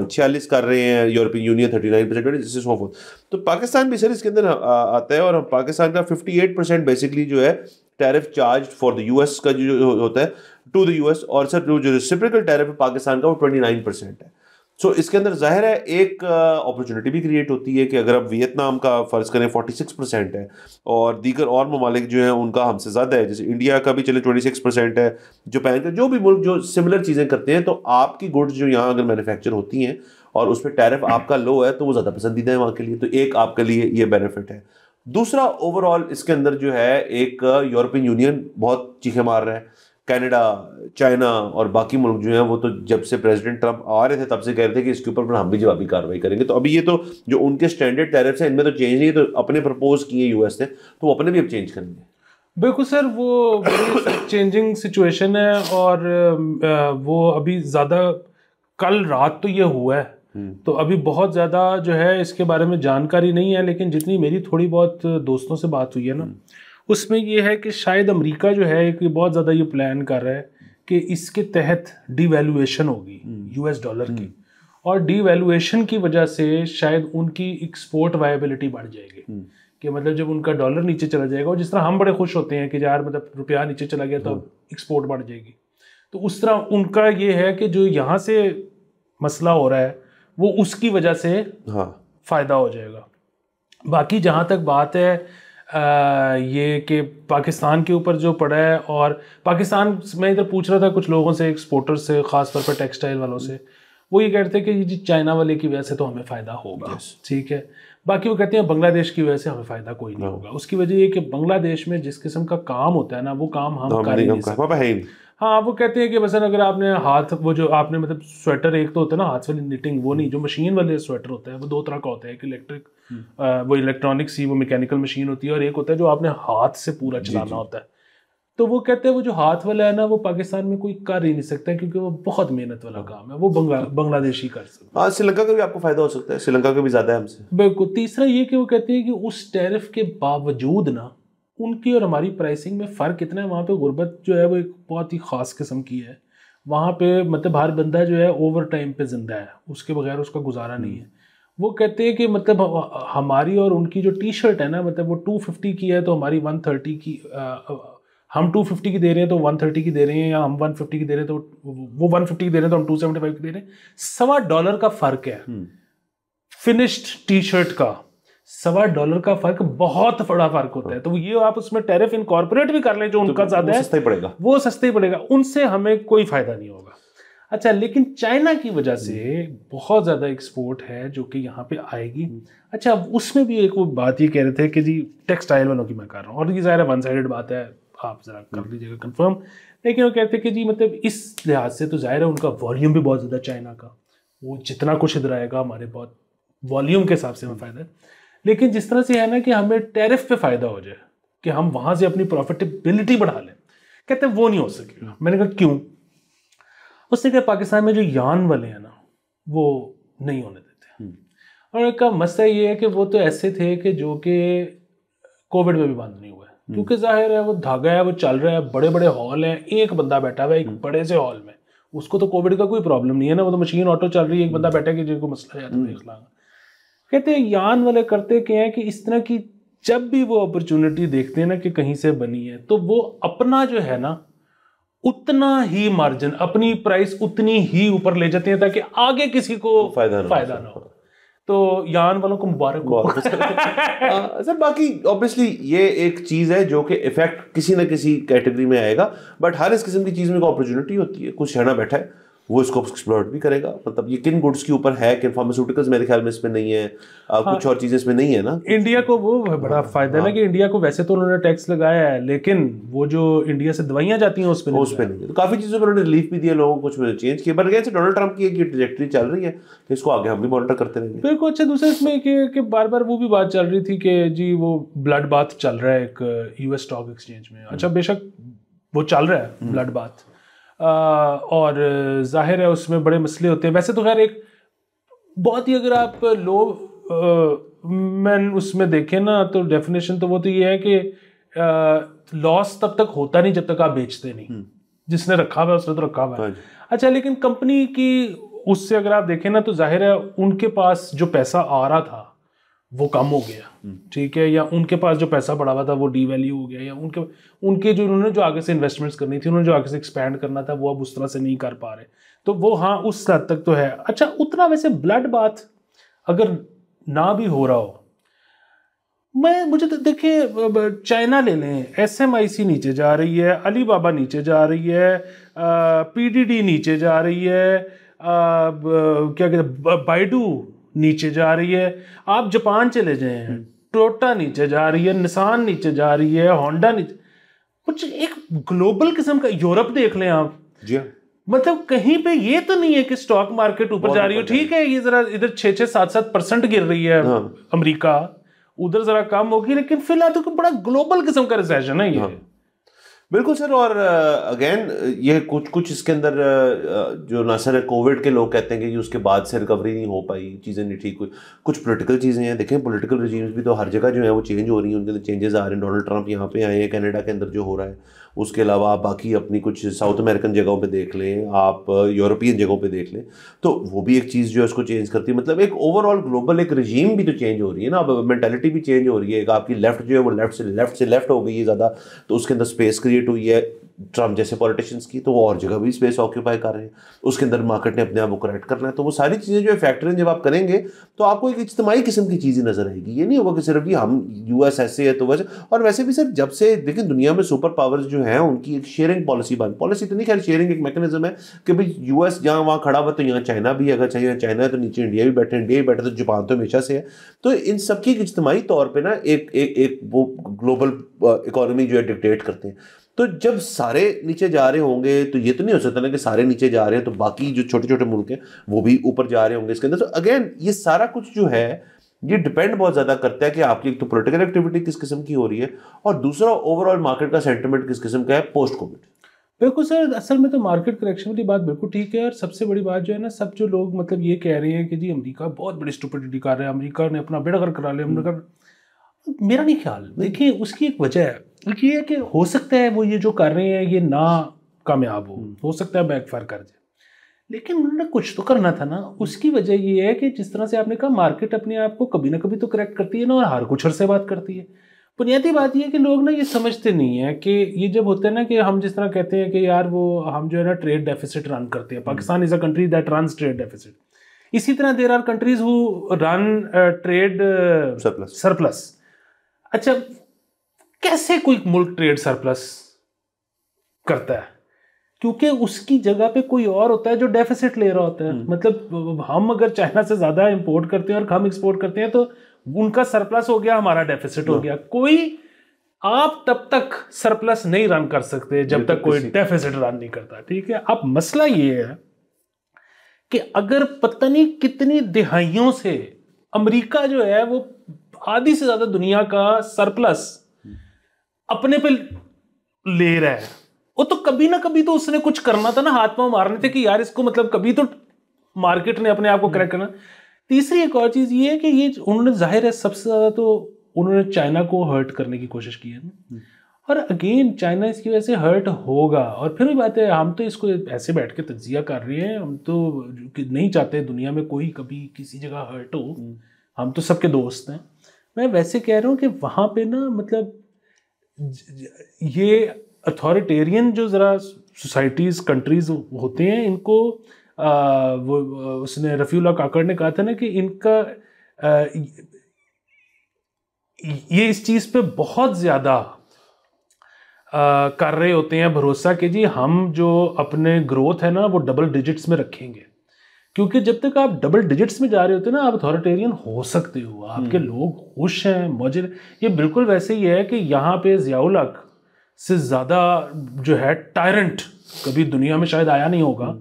46 कर रहे हैं। यूरोपियन यूनियन 39%, जिससे सो फोर्थ। तो पाकिस्तान भी सर इसके अंदर आता है, और हम पाकिस्तान का 58% बेसिकली जो है tariff charge for the US का जो होता है टू द यूएस, और सर जो रेसिप्रोकल टैरिफ है पाकिस्तान का वो 29% है। सो इसके अंदर जाहिर है एक अपॉर्चुनिटी भी क्रिएट होती है कि अगर अब वियतनाम का फ़र्ज़ करें 46% है और दीगर और ममालिक जो हैं उनका हमसे ज़्यादा है, जैसे इंडिया का भी चले 26% है, जापान का, जो भी मुल्क जो सिमिलर चीज़ें करते हैं, तो आपकी गुड्स जो यहाँ अगर मैन्युफैक्चर होती हैं और उस पर टैरिफ आपका लो है तो वो ज़्यादा पसंदीदा है वहाँ के लिए। तो एक आपके लिए ये बेनिफिट है। दूसरा, ओवरऑल इसके अंदर जो है एक यूरोपियन यूनियन बहुत चीखें मार रहा है, कनाडा, चाइना और बाकी मुल्क जो हैं वो तो जब से प्रेसिडेंट ट्रंप आ रहे थे तब से कह रहे थे कि इसके ऊपर हम भी जवाबी कार्रवाई करेंगे। तो अभी ये तो जो उनके स्टैंडर्ड टैरिफ्स हैं इनमें तो चेंज नहीं है, तो अपने प्रपोज किए यूएस ने तो वो अपने भी अब चेंज करेंगे। बिल्कुल सर, वो बड़ी चेंजिंग सिचुएशन है, और वो अभी ज़्यादा, कल रात तो ये हुआ है तो अभी बहुत ज़्यादा जो है इसके बारे में जानकारी नहीं है, लेकिन जितनी मेरी थोड़ी बहुत दोस्तों से बात हुई है ना, उसमें ये है कि शायद अमेरिका जो है एक बहुत ज़्यादा ये प्लान कर रहा है कि इसके तहत डिवैल्यूएशन होगी यूएस डॉलर की, और डिवैल्यूएशन की वजह से शायद उनकी एक्सपोर्ट वायबिलिटी बढ़ जाएगी, कि मतलब जब उनका डॉलर नीचे चला जाएगा, और जिस तरह हम बड़े खुश होते हैं कि यार मतलब रुपया नीचे चला गया तो एक्सपोर्ट बढ़ जाएगी, तो उस तरह उनका ये है कि जो यहाँ से मसला हो रहा है वो उसकी वजह से फ़ायदा हो जाएगा। बाकी जहाँ तक बात है ये कि पाकिस्तान के ऊपर जो पड़ा है, और पाकिस्तान, मैं इधर पूछ रहा था कुछ लोगों से, एक्सपोर्टर से, ख़ास तौर पर टेक्सटाइल वालों से, वो ये कहते हैं कि जी चाइना वाले की वजह से तो हमें फ़ायदा होगा, ठीक है। बाकी वो कहते हैं बांग्लादेश की वजह से हमें फ़ायदा कोई नहीं होगा। उसकी वजह ये कि बांग्लादेश में जिस किस्म का काम होता है ना, वो काम हम कर नहीं सकते। हाँ, वो कहते हैं कि मसलन अगर आपने हाथ, वो जो आपने मतलब स्वेटर, एक तो होता है ना हाथ वाली निटिंग, वो नहीं, जो मशीन वाले स्वेटर होता है वो 2 तरह का होता है, एक इलेक्ट्रिक, वो इलेक्ट्रॉनिक्स ही, वो मैकेनिकल मशीन होती है, और एक होता है जो आपने हाथ से पूरा चलाना होता है। तो वो कहते हैं वो जो हाथ वाला है ना, वो पाकिस्तान में कोई कर ही नहीं सकता, क्योंकि वो बहुत मेहनत वाला काम है, वो बांग्लादेश ही कर सकता है। श्रीलंका का भी आपको फायदा हो सकता है, श्रीलंका का भी ज़्यादा है हमसे। बिल्कुल। तीसरा ये कि वो कहते हैं कि उस टैरिफ के बावजूद ना उनकी और हमारी प्राइसिंग में फ़र्क इतना है, वहाँ पे गुर्बत जो है वो एक बहुत ही ख़ास किस्म की है। वहाँ पे मतलब हर बंदा जो है ओवर टाइम पे ज़िंदा है, उसके बगैर उसका गुजारा नहीं है। वो कहते हैं कि मतलब हमारी और उनकी जो टी शर्ट है ना, मतलब वो 250 की है तो हमारी 130 की, हम 250 की दे रहे हैं तो 130 की दे रहे हैं, या हम 150 की दे रहे हैं तो वो 150 की दे रहे हैं तो हम 275 की दे रहे हैं। $1.25 का फ़र्क है। फिनिश्ड टी शर्ट का $1.25 का फर्क बहुत बड़ा फर्क होता है। तो ये आप उसमें टैरिफ इनकॉर्पोरेट भी कर लें जो उनका ज्यादा है, सस्ता ही पड़ेगा, वो सस्ता ही पड़ेगा, उनसे हमें कोई फायदा नहीं होगा। अच्छा, लेकिन चाइना की वजह से बहुत ज़्यादा एक्सपोर्ट है जो कि यहाँ पे आएगी। अच्छा, उसमें भी एक वो बात ये कह रहे थे कि जी टेक्सटाइल वालों की मैं कर रहा हूँ, और ये ज़ाहिर वन साइडेड बात है, आप ज़रा कर लीजिएगा कंफर्म, लेकिन वो कहते हैं कि जी मतलब इस लिहाज से तो ज़ाहिर है उनका वॉल्यूम भी बहुत ज़्यादा चाइना का, वो जितना कुछ इधर आएगा हमारे बहुत वॉल्यूम के हिसाब से हमें फ़ायदा है। लेकिन जिस तरह से है ना कि हमें टैरिफ पे फ़ायदा हो जाए कि हम वहाँ से अपनी प्रॉफिटेबिलिटी बढ़ा लें, कहते हैं वो नहीं हो सकेगा। मैंने कहा क्यों? उसने कहा पाकिस्तान में जो यान वाले हैं ना वो नहीं होने देते, और एक मसला ये है कि वो तो ऐसे थे कि जो कि कोविड में भी बंद नहीं हुए, क्योंकि जाहिर है वो धागा है, वो चल रहा है, बड़े बड़े हॉल हैं, एक बंदा बैठा हुआ है एक बड़े से हॉल में, उसको तो कोविड का कोई प्रॉब्लम नहीं है ना, वो तो मशीन ऑटो चल रही है, एक बंदा बैठा है कि जिनको मसला है तो देख लागा। कहते हैं यान वाले करते क्या है कि इस तरह की जब भी वो अपॉर्चुनिटी देखते हैं ना कि कहीं से बनी है, तो वो अपना जो है ना उतना ही मार्जिन, अपनी प्राइस उतनी ही ऊपर ले जाते हैं ताकि आगे किसी को फायदा ना हो। तो यान वालों को मुबारक हो। सर बाकी ऑब्वियसली ये एक चीज है जो कि इफेक्ट किसी ना किसी कैटेगरी में आएगा, बट हर इस किस्म की चीज में एक अपॉर्चुनिटी होती है, कुछ शहना बैठा है वो इसको एक्सप्लोर भी करेगा। मतलब ये किन गुड्स के ऊपर है, किन फार्मास्यूटिकल्स मेरे ख्याल में इसमें नहीं है, कुछ और चीजें इसमें नहीं है ना। इंडिया को वो बड़ा फायदा है ना कि इंडिया को वैसे तो उन्होंने टैक्स लगाया है, लेकिन वो जो इंडिया से दवाइयां जाती हैं उस पर नहीं, तो काफी चीजों पर उन्होंने रिलीफ भी दिया लोगों को, कुछ चेंज किया। बट अगेन डोनाल्ड ट्रंप की एक ट्रैजेक्टरी चल रही है, इसको आगे हम भी मॉनिटर करते रहेंगे। बिल्कुल। अच्छा, दूसरा इसमें कि बार बार वो भी बात चल रही थी कि जी वो ब्लड बाथ चल रहा है एक यूएस स्टॉक एक्सचेंज में। अच्छा, बेशक वो चल रहा है ब्लड बाथ, और जाहिर है उसमें बड़े मसले होते हैं। वैसे तो खैर एक बहुत ही, अगर आप लो मैन उसमें देखें ना तो डेफिनेशन तो वो तो ये है कि लॉस तब तक होता नहीं जब तक आप बेचते नहीं, जिसने रखा हुआ है उसने तो रखा हुआ है। अच्छा, लेकिन कंपनी की उससे अगर आप देखें ना तो जाहिर है उनके पास जो पैसा आ रहा था वो कम हो गया, ठीक है, या उनके पास जो पैसा पड़ा हुआ था वो डीवैल्यू हो गया, या उनके जो उन्होंने जो आगे से इन्वेस्टमेंट्स करनी थी, उन्होंने जो आगे से एक्सपैंड करना था वो अब उस तरह से नहीं कर पा रहे, तो वो हाँ उस हद तक तो है। अच्छा, उतना वैसे ब्लड बाथ अगर ना भी हो रहा हो, मुझे तो देखिए चाइना ले लें, SMIC नीचे जा रही है, अलीबाबा नीचे जा रही है, PDD नीचे जा रही है, क्या कहते हैं बाइडू नीचे जा रही है, आप जापान चले जाएं टोयोटा नीचे जा रही है, निसान नीचे जा रही है, होंडा नीचे, कुछ एक ग्लोबल किस्म का। यूरोप देख लें आप जी, मतलब कहीं पे ये तो नहीं है कि स्टॉक मार्केट ऊपर जा रही हो, ठीक है, ये जरा इधर 6-7% गिर रही है अमेरिका, उधर जरा कम होगी, लेकिन फिलहाल तो बड़ा ग्लोबल किस्म का रिसेशन है ये। बिल्कुल सर। और अगेन ये कुछ इसके अंदर जो ना सर कोविड के लोग कहते हैं कि उसके बाद से रिकवरी नहीं हो पाई, चीज़ें नहीं ठीक हुई, कुछ पॉलिटिकल चीज़ें हैं। देखें पॉलिटिकल रिजीम्स भी तो हर जगह जो है वो चेंज हो रही हैं, उनके अंदर चेंजेस आ रहे हैं। डोनाल्ड ट्रंप यहाँ पे आए हैं, कनाडा के अंदर जो हो रहा है, उसके अलावा आप बाकी अपनी कुछ साउथ अमेरिकन जगहों पे देख लें, आप यूरोपियन जगहों पे देख लें, तो वो भी एक चीज़ जो है उसको चेंज करती है। मतलब एक ओवरऑल ग्लोबल एक रिजीम भी तो चेंज हो रही है ना, अब मेंटालिटी भी चेंज हो रही है। आपकी लेफ्ट जो है वो लेफ्ट से लेफ्ट हो गई है ज़्यादा, तो उसके अंदर स्पेस क्रिएट हुई है ट्रम्प जैसे पॉलिटिशियंस की, तो वो और जगह भी स्पेस ऑक्यूपाई कर रहे हैं, उसके अंदर मार्केट ने अपने आप को करेक्ट करना है। तो वो सारी चीज़ें जो है फैक्टरिंग जब आप करेंगे तो आपको एक इज्तिमाई किस्म की चीज़ें नजर आएगी। ये नहीं होगा कि सिर्फ ही हम US ऐसे है तो वैसे। और वैसे भी सर जब से देखिए दुनिया में सुपर पावर्स जो हैं उनकी एक शेयरिंग पॉलिसी तो नहीं, खैर शेयरिंग एक मैकेनिज्म है कि भाई US जहाँ वहाँ खड़ा हुआ तो यहाँ चाइना भी, अगर चाहिए चाइना है तो नीचे इंडिया भी बैठे, इंडिया भी बैठे तो जापान तो हमेशा से है। तो इन सबकी इज्तिमाई तौर पर ना एक वो ग्लोबल इकोनॉमी जो है डिक्टेट करते हैं। तो जब सारे नीचे जा रहे होंगे तो ये तो नहीं हो सकता ना कि सारे नीचे जा रहे हैं तो बाकी जो छोटे छोटे मुल्क हैं वो भी ऊपर जा रहे होंगे इसके अंदर। तो अगेन ये सारा कुछ जो है ये डिपेंड बहुत ज़्यादा करता है कि आपकी एक तो पॉलिटिकल एक्टिविटी किस किस्म की हो रही है, और दूसरा ओवरऑल मार्केट का सेंटिमेंट किस किस्म का है पोस्ट कोविड। बिल्कुल सर, असल में तो मार्केट करेक्शन वाली बात बिल्कुल ठीक है। और सबसे बड़ी बात जो है ना, सब जो लोग मतलब ये कह रहे हैं कि जी अमेरिका बहुत बड़ी स्टुपिडिटी कर रहा है, अमेरिका ने अपना बेड़ा गर्क करा लिया, मेरा नहीं ख्याल। देखिए उसकी एक वजह है, ये है कि हो सकता है वो ये जो कर रहे हैं ये ना कामयाब हो सकता है बैकफायर कर जाए, लेकिन उन्होंने कुछ तो करना था ना। उसकी वजह ये है कि जिस तरह से आपने कहा मार्केट अपने आप को कभी ना कभी तो करेक्ट करती है ना, और हर कुछ अरसे बात करती है। बुनियादी बात ये है कि लोग ना ये समझते नहीं है कि ये जब होता है ना कि हम जिस तरह कहते हैं कि यार वो हम जो है ना ट्रेड डेफिसिट रन करते हैं, Pakistan is a country that runs trade deficit. इसी तरह there are countries who run trade surplus. अच्छा, कैसे कोई मुल्क ट्रेड सरप्लस करता है? क्योंकि उसकी जगह पे कोई और होता है जो डेफिसिट ले रहा होता है। मतलब हम अगर चाइना से ज्यादा इंपोर्ट करते हैं और कम एक्सपोर्ट करते हैं तो उनका सरप्लस हो गया, हमारा डेफिसिट हो गया। कोई, आप तब तक सरप्लस नहीं रन कर सकते जब तक कोई डेफिसिट रन नहीं करता, ठीक है। अब मसला ये है कि अगर पता नहीं कितनी दिहाइयों से अमेरिका जो है वो आधी से ज्यादा दुनिया का सरप्लस अपने पे ले रहा है, वो तो कभी ना कभी तो उसने कुछ करना था ना, हाथ पांव मारने थे कि यार इसको, मतलब कभी तो मार्केट ने अपने आप को करेक्ट करना। तीसरी एक और चीज ये है कि ये उन्होंने, जाहिर है सबसे ज्यादा तो उन्होंने चाइना को हर्ट करने की कोशिश की है ना, और अगेन चाइना इसकी वजह से हर्ट होगा। और फिर भी बात है, हम तो इसको ऐसे बैठ के तज्जिया कर रहे हैं, हम तो नहीं चाहते दुनिया में कोई कभी किसी जगह हर्ट हो, हम तो सबके दोस्त हैं। मैं वैसे कह रहा हूँ कि वहाँ पे ना, मतलब ये अथॉरिटेरियन जो ज़रा सोसाइटीज़, कंट्रीज़ होते हैं, इनको वो उसने रफ़ीउल्लाह काकड़ ने कहा था ना कि इनका ये इस चीज़ पे बहुत ज़्यादा कर रहे होते हैं भरोसा कि जी हम जो अपने ग्रोथ है ना वो डबल डिजिट्स में रखेंगे। क्योंकि जब तक आप डबल डिजिट्स में जा रहे होते हैं ना, आप अथॉरिटेरियन हो सकते हो, आपके लोग खुश हैं, मौजूद। ये बिल्कुल वैसे ही है कि यहाँ पे ज़ियाउल हक से ज़्यादा जो है टायरेंट कभी दुनिया में शायद आया नहीं होगा।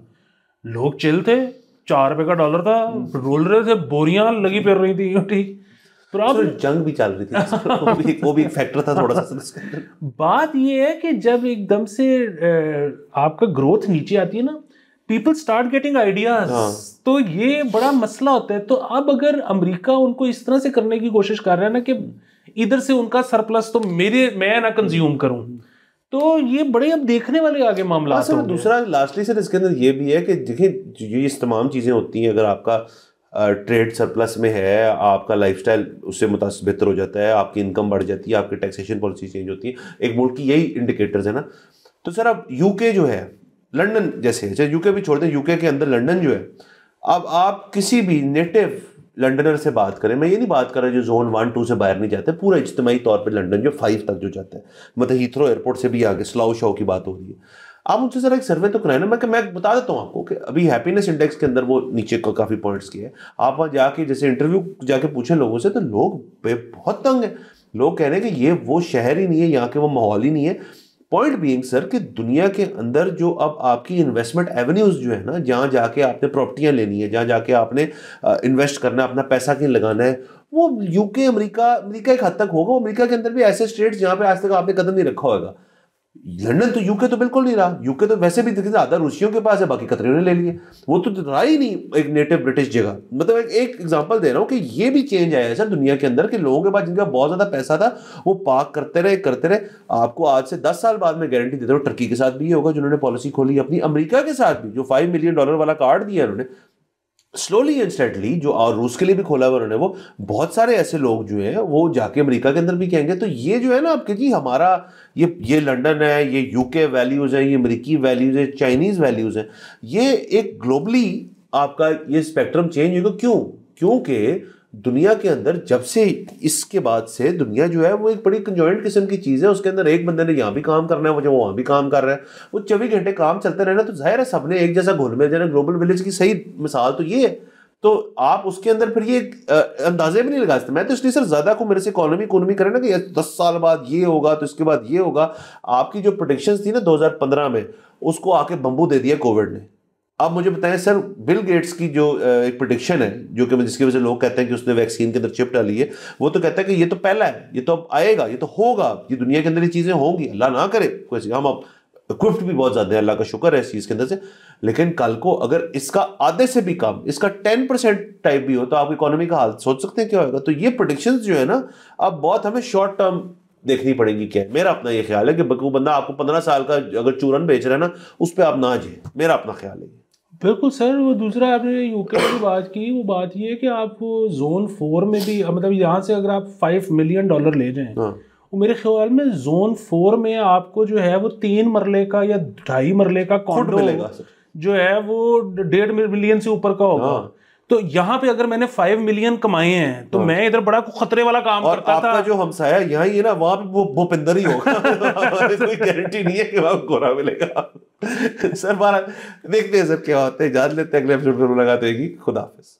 लोग चिल थे, $4 था, रोल रहे थे, बोरियां लगी फिर रही थी, ठीक। तो जंग भी चल रही थी, वो भी एक फैक्टर था थोड़ा सा। बात ये है कि जब एकदम से आपका ग्रोथ नीचे आती है ना, पीपल स्टार्ट गेटिंग आइडियाज, तो ये बड़ा मसला होता है। तो अब अगर अमेरिका उनको इस तरह से करने की कोशिश कर रहा है ना कि इधर से उनका सरप्लस तो मैं ना कंज्यूम करूं, तो ये बड़े अब देखने वाले आगे मामला। सर दूसरा लास्टली सर इसके अंदर ये भी है कि देखिए ये इस तमाम चीज़ें होती हैं, अगर आपका ट्रेड सरप्लस में है, आपका लाइफस्टाइल उससे मुताबिक बेहतर हो जाता है, आपकी इनकम बढ़ जाती है, आपकी टैक्सेशन पॉलिसी चेंज होती है, एक मुल्क की यही इंडिकेटर्स है ना। तो सर अब यूके जो है, लंदन जैसे है, चाहे यूके भी छोड़ दें, यूके के अंदर लंदन जो है, अब आप किसी भी नेटिव लंडनर से बात करें, मैं ये नहीं बात कर रहा जो जोन 1-2 से बाहर नहीं जाते, पूरा इज्तिमाई तौर पे लंदन जो 5 तक जो जाता है, मतलब हीथ्रो एयरपोर्ट से भी आगे स्लाउ शो की बात हो रही है। आप उनसे जरा एक सर्वे तो कराए ना। मैं बता देता हूँ आपको कि अभी हैप्पीनेस इंडेक्स के अंदर वो नीचे को काफ़ी पॉइंट्स किए हैं। आप वहाँ जाके जैसे इंटरव्यू जाके पूछें लोगों से, तो लोग बहुत तंग हैं। लोग कह रहे हैं कि ये वो शहर ही नहीं है, यहाँ के वो माहौल ही नहीं है। पॉइंट बीइंग सर कि दुनिया के अंदर जो अब आपकी इन्वेस्टमेंट एवेन्यूज जो है ना, जहाँ जाके आपने प्रॉपर्टियाँ लेनी है, जहाँ जाके आपने इन्वेस्ट करना है, अपना पैसा कहीं लगाना है, वो यूके अमेरिका एक हद तक होगा। अमेरिका के अंदर भी ऐसे स्टेट्स जहाँ पे आज तक आपने कदम नहीं रखा होगा। लंदन तो यूके तो बिल्कुल नहीं रहा। यूके तो वैसे भी आधा रूसियों के पास है, बाकी कतरियों ने ले लिए। वो तो रहा ही नहीं एक नेटिव ब्रिटिश जगह। मतलब एक एग्जांपल दे रहा हूँ कि ये भी चेंज आया है सर दुनिया के अंदर, कि लोगों के पास जिनका बहुत ज्यादा पैसा था वो पार्क करते रहे। आपको आज से 10 साल बाद में गारंटी देता हूँ टर्की के साथ भी ये होगा, जिन्होंने पॉलिसी खोली अपनी, अमेरिका के साथ भी जो $5 मिलियन वाला कार्ड दिया उन्होंने स्लोली एंड स्टेडली, जो और रूस के लिए भी खोला हुआ उन्होंने, वो बहुत सारे ऐसे लोग जो हैं वो जाके अमेरिका के अंदर भी कहेंगे। तो ये जो है ना आपके जी, हमारा ये लंदन है, ये यूके वैल्यूज है, ये अमेरिकी वैल्यूज है, चाइनीज वैल्यूज है, ये एक ग्लोबली आपका ये स्पेक्ट्रम चेंज होगा। क्योंकि दुनिया के अंदर जब से इसके बाद से दुनिया जो है वो एक बड़ी कंजॉइंट किस्म की चीज़ है। उसके अंदर एक बंदे ने यहाँ भी काम करना है, वो वहाँ भी काम कर रहा है, वो 24 घंटे काम चलते रहना। तो जाहिर है सबने एक जैसा घुल मिल जाना। ग्लोबल विलेज की सही मिसाल तो ये है। तो आप उसके अंदर फिर ये अंदाजे भी नहीं लगा सकते। मैं तो इसलिए सर ज़्यादा को मेरे से इकोनॉमी करें ना कि 10 साल बाद ये होगा तो इसके बाद ये होगा। आपकी जो प्रेडिक्शंस थी ना 2015 में, उसको आके बम्बू दे दिया कोविड ने। अब मुझे बताएं सर, बिल गेट्स की जो एक प्रेडिक्शन है, जो कि जिसकी वजह से लोग कहते हैं कि उसने वैक्सीन के अंदर चिप डाली है, वो तो कहता है कि ये तो पहला है, ये तो अब आएगा, ये तो होगा, ये दुनिया के अंदर ये चीज़ें होंगी। अल्लाह ना करे कोई, हम अब इक्विप्ड भी बहुत ज़्यादा है, अल्लाह का शुक्र है इस चीज़ के अंदर से। लेकिन कल को अगर इसका आधे से भी कम, इसका 10% टाइप भी हो, तो आप इकोनॉमी का हाल सोच सकते हैं क्या होगा। तो ये प्रेडिक्शंस जो है ना, अब बहुत हमें शॉर्ट टर्म देखनी पड़ेगी। क्या मेरा अपना ये ख्याल है कि वो बंदा आपको 15 साल का अगर चूरन बेच रहा है ना, उस पर आप ना जाए, मेरा अपना ख्याल है। बिल्कुल सर। वो दूसरा आपने यूके की बात की, वो बात ये है कि आप जोन 4 में भी, मतलब यहाँ से अगर आप $5 मिलियन ले जाएं, वो मेरे ख्याल में जोन 4 में आपको जो है वो 3 मरले का या 2.5 मरले का कॉन्डो जो है वो 1.5 मिलियन से ऊपर का होगा। तो यहाँ पे अगर मैंने 5 मिलियन कमाए हैं तो मैं इधर बड़ा खतरे वाला काम और करता आपका था। जो हमसाया यहाँ ही है ना, वहां पे वो भूपिंदर ही होगा। कोई गारंटी नहीं है कि वहां गोरा मिलेगा। सर बार देखते हैं सर क्या होता है, जान लेते हैं अगले एपिसोड में मुलाकात होगी। खुदा हाफिज।